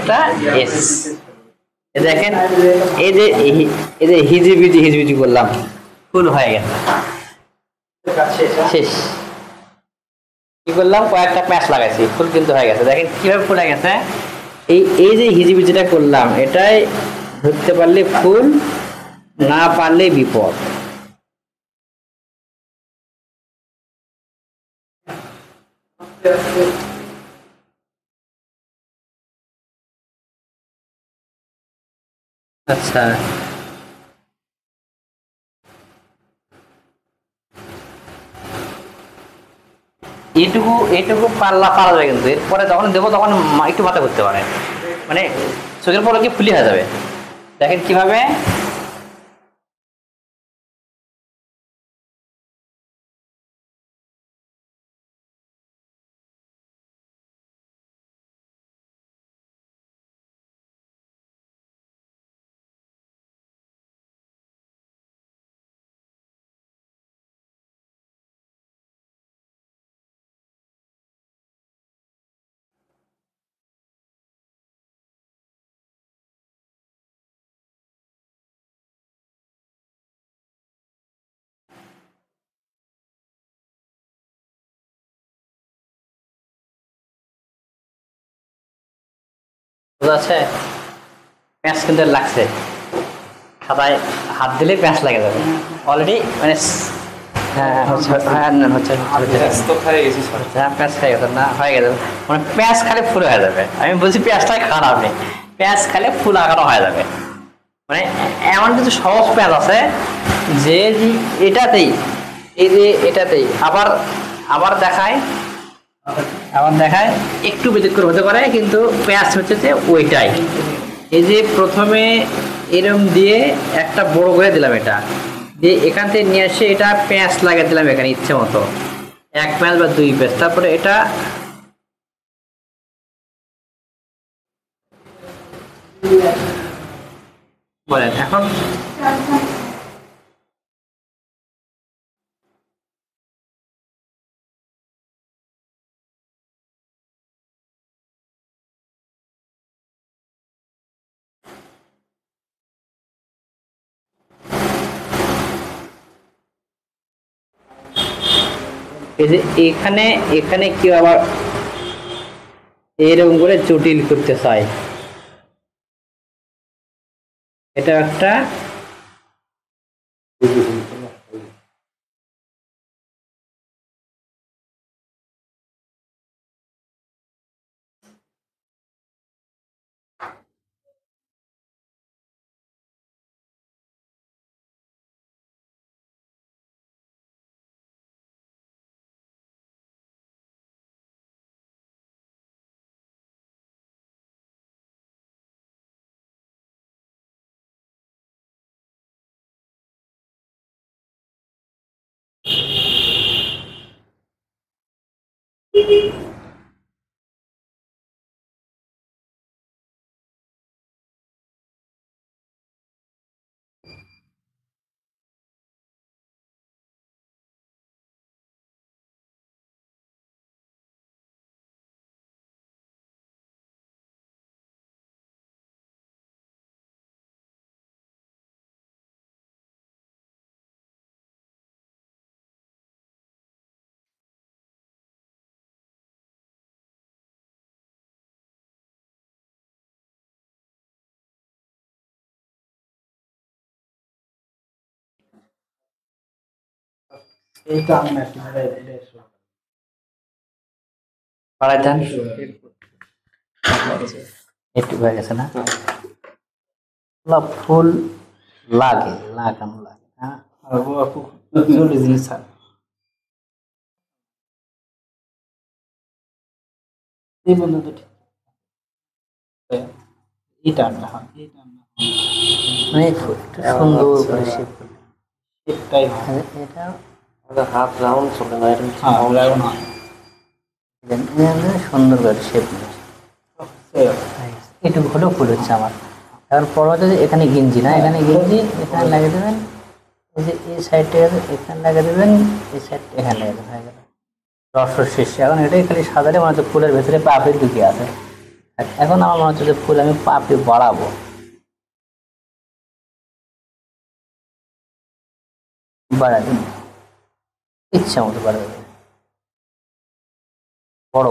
একটা এস। দেখেন এই যে হিজিবিজি করলাম, ফুল হয়ে গেছে, শেষ। কি করলাম, কয়েকটা প্যাচ লাগাইছি, ফুল কিন্তু হয়ে গেছে। দেখেন কিভাবে ফুল হয়ে গেছে। এই যে হিজিবিজিটা করলাম, এটাই ধরতে পারলে ফুল, না পারলে বিপদ। আচ্ছা, এইটুকু পারা যাবে, কিন্তু এরপরে যখন দেবো তখন একটু মাথা ঘুরতে পারে, মানে চোখের পরে কি ফুলি হয়ে যাবে। দেখেন কিভাবে। বোঝা যাচ্ছে, প্যাঁচ কিন্তু লাগছে, খাতায় হাত দিলে প্যাঁচ লাগে যাবে অলরেডি, মানে প্যাঁচ খাই গেছে না, হয়ে গেছে, মানে প্যাঁচ খালে ফুল হয়ে যাবে। আমি বলছি প্যাঁচটাই খারাপ নেই, প্যাঁচ খালে ফুল আঁকানো হয়ে যাবে। মানে এমন কিছু সহজ প্যাঁচ আছে যে এটাতেই, এই যে এটাতেই আবার আবার দেখায় একটু ব্যতিক্রম হতে পারে, কিন্তু প্যাঁচ হচ্ছে যে ওইটাই। এই যে প্রথমে এরম দিয়ে একটা বড় করে দিলাম, এটা দিয়ে এখান থেকে নিয়ে এসে এটা প্যাঁচ লাগিয়ে দিলাম এখানে ইচ্ছে মতো, এক প্যাঁচ বা দুই প্যাঁচ, তারপরে এটা বলেন এখন। এই যে এখানে এখানে কি আবার এরকম করে জটিল করতে চাই, এটা একটা পাড়ায় ধান একটু হয়ে গেছে না, ফুল লাগে, লাগানো লাগে, হ্যাঁ জিনিস এই বন্ধু তো ঠিক, এই টানটা হয়, এই টানটা মানে সুন্দর করে শেপটাই হয়, এটা হাত রাউন্ড চলে না, এটা সুন্দর করে শেপ এটুকু হলেও ফুল হচ্ছে আমার। এখন পরবর্তীতে এখানে গিঞ্জি না, এখানে গিঞ্জি এখানে লাগিয়ে দেবেন, এই যে এই সাইডটা এখানে লাগিয়ে দেবেন, এই সাইডটা এখানে লাগিয়ে দেবেন, হয়ে গেল রস শেষ। এখন এটাই খালি সাজালে মনে হচ্ছে ফুলের ভেতরে পাপড়ি ঢুকে আছে, এখন আমার মনে হচ্ছে যে ফুল আমি পাপড়ি বাড়াবো, বাড়াবো ইচ্ছা মতো বাড়াবো, বড়